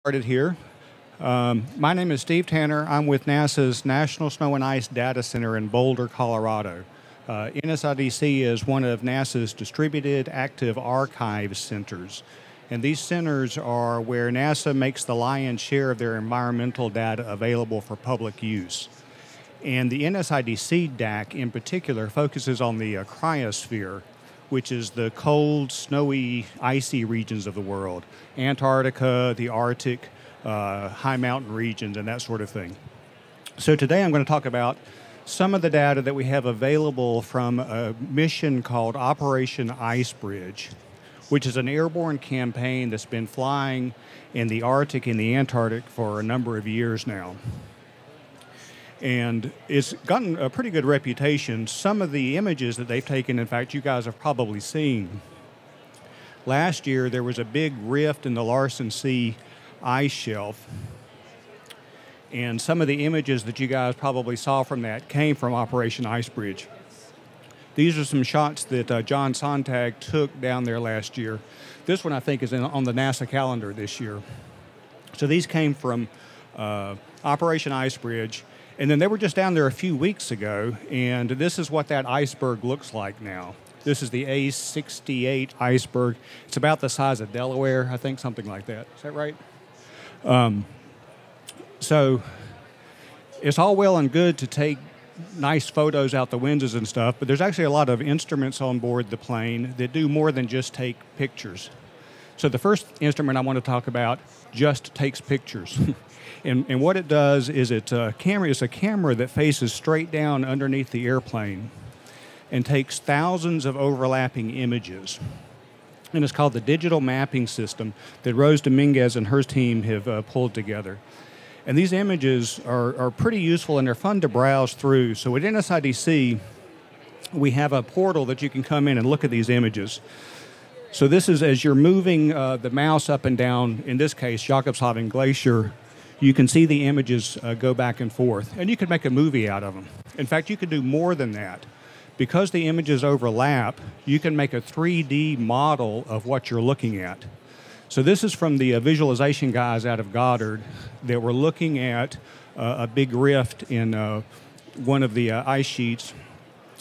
Started here. My name is Steve Tanner. I'm with NASA's National Snow and Ice Data Center in Boulder, Colorado. NSIDC is one of NASA's distributed active archives centers. And these centers are where NASA makes the lion's share of their environmental data available for public use. And the NSIDC DAC in particular focuses on the Cryosphere, which is the cold, snowy, icy regions of the world. Antarctica, the Arctic, high mountain regions, and that sort of thing. So today I'm going to talk about some of the data that we have available from a mission called Operation IceBridge, which is an airborne campaign that's been flying in the Arctic and the Antarctic for a number of years now. And it's gotten a pretty good reputation. Some of the images that they've taken, in fact, you guys have probably seen. Last year, there was a big rift in the Larsen C ice shelf. And some of the images that you guys probably saw from that came from Operation IceBridge. These are some shots that John Sontag took down there last year. This one, I think, is on the NASA calendar this year. So these came from Operation IceBridge. And then they were just down there a few weeks ago, and this is what that iceberg looks like now. This is the A68 iceberg. It's about the size of Delaware, I think, something like that. Is that right? So it's all well and good to take nice photos out the windows and stuff, but there's actually a lot of instruments on board the plane that do more than just take pictures. So the first instrument I want to talk about just takes pictures. And what it does is it's a camera that faces straight down underneath the airplane and takes thousands of overlapping images. And it's called the Digital Mapping System that Rose Dominguez and her team have pulled together. And these images are pretty useful and they're fun to browse through. So at NSIDC, we have a portal that you can come in and look at these images. So this is as you're moving the mouse up and down, in this case, Jakobshavn Glacier, you can see the images go back and forth, and you could make a movie out of them. In fact, you could do more than that. Because the images overlap, you can make a 3D model of what you're looking at. So this is from the visualization guys out of Goddard that were looking at a big rift in one of the ice sheets,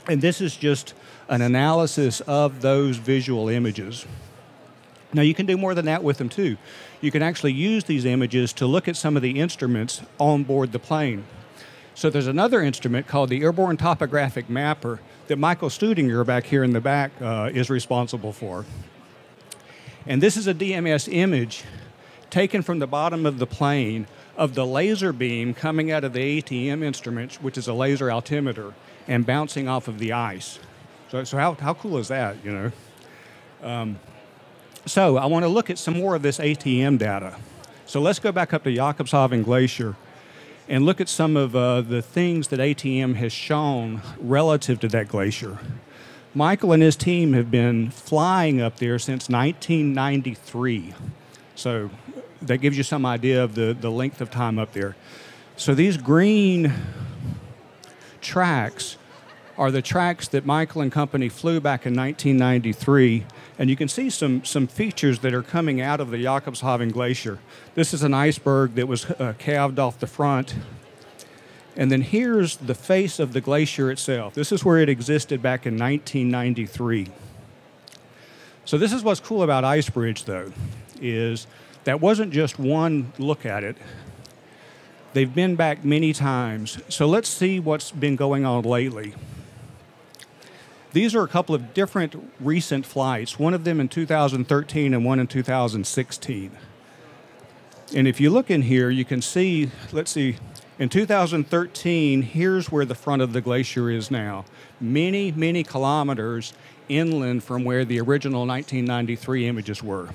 and this is just an analysis of those visual images. Now, you can do more than that with them, too. You can actually use these images to look at some of the instruments on board the plane. So there's another instrument called the Airborne TopographyMapper that Michael Studinger back here in the back is responsible for. And this is a DMS image taken from the bottom of the plane of the laser beam coming out of the ATM instrument, which is a laser altimeter, and bouncing off of the ice. So how cool is that, you know? So I want to look at some more of this ATM data. So let's go back up to Jakobshavn Glacier and look at some of the things that ATM has shown relative to that glacier. Michael and his team have been flying up there since 1993. So that gives you some idea of the length of time up there. So these green tracks are the tracks that Michael and company flew back in 1993. And you can see some features that are coming out of the Jakobshavn Glacier. This is an iceberg that was calved off the front. And then here's the face of the glacier itself. This is where it existed back in 1993. So this is what's cool about IceBridge, though, is that wasn't just one look at it. They've been back many times. So let's see what's been going on lately. These are a couple of different recent flights, one of them in 2013 and one in 2016. And if you look in here, you can see, let's see, in 2013, here's where the front of the glacier is now. Many, many kilometers inland from where the original 1993 images were.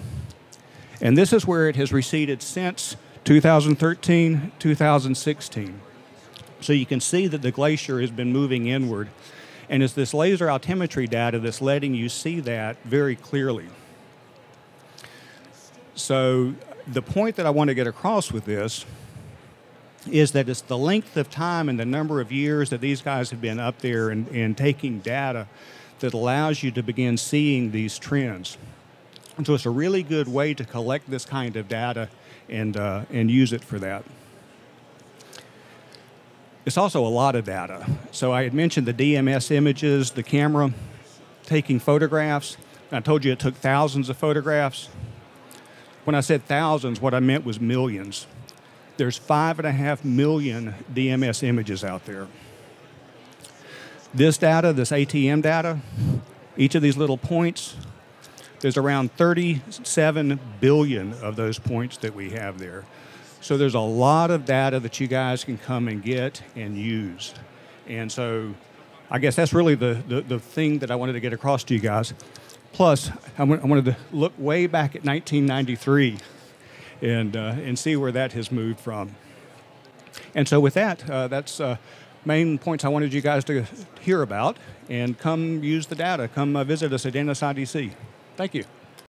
And this is where it has receded since 2013, 2016. So you can see that the glacier has been moving inward. And it's this laser altimetry data that's letting you see that very clearly. So the point that I want to get across with this is that it's the length of time and the number of years that these guys have been up there and taking data that allows you to begin seeing these trends. And so it's a really good way to collect this kind of data and use it for that. It's also a lot of data. So I had mentioned the DMS images, the camera taking photographs. I told you it took thousands of photographs. When I said thousands, what I meant was millions. There's 5.5 million DMS images out there. This data, this ATM data, each of these little points, there's around 37 billion of those points that we have there. So there's a lot of data that you guys can come and get and use. And so I guess that's really the thing that I wanted to get across to you guys. Plus, I wanted to look way back at 1993 and see where that has moved from. And so with that, that's main points I wanted you guys to hear about. And come use the data. Come visit us at NSIDC. Thank you.